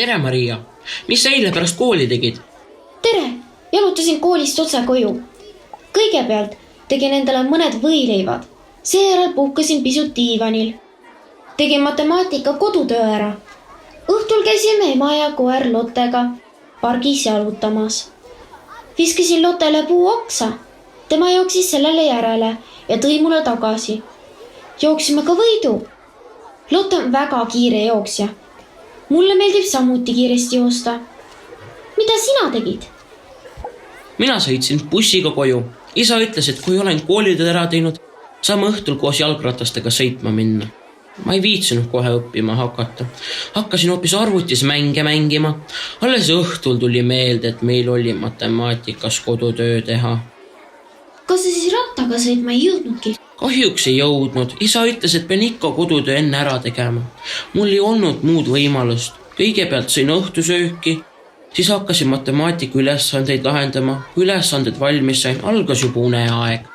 Tere, Maria! Mis sa eile pärast kooli tegid? Tere! Jalutasin koolist otse koju. Kõigepealt tegin endale mõned võileivad. Seejärel puhkasin pisut diivanil. Tegin matemaatika kodutöö ära. Õhtul käisime ema ja koer Lottega pargis jalutamas. Viskasin Lottele puu oksa. Tema jooksis sellele järele ja tõi mulle tagasi. Jooksime ka võidu. Lotte on väga kiire jooksja. Mulle meeldib samuti kiiresti joosta. Mida sina tegid? Mina sõitsin bussiga koju. Isa ütles, et kui olen koolitöö ära teinud, saame õhtul koos jalgratastega sõitma minna. Ma ei viitsinud kohe õppima hakata. Hakkasin hoopis arvutis mänge mängima. Alles õhtul tuli meelde, et meil oli matemaatikas kodutöö teha. Kas sa siis rattaga sõitma ei jõudnudki? Kahjuks ei jõudnud. Isa ütles, et pean ikka kodutöö enne ära tegema. Mul ei olnud muud võimalust. Kõigepealt sõin õhtusööki, siis hakkasin matemaatika ülesandeid lahendama. Ülesanded valmis sain, algas juba uneaeg.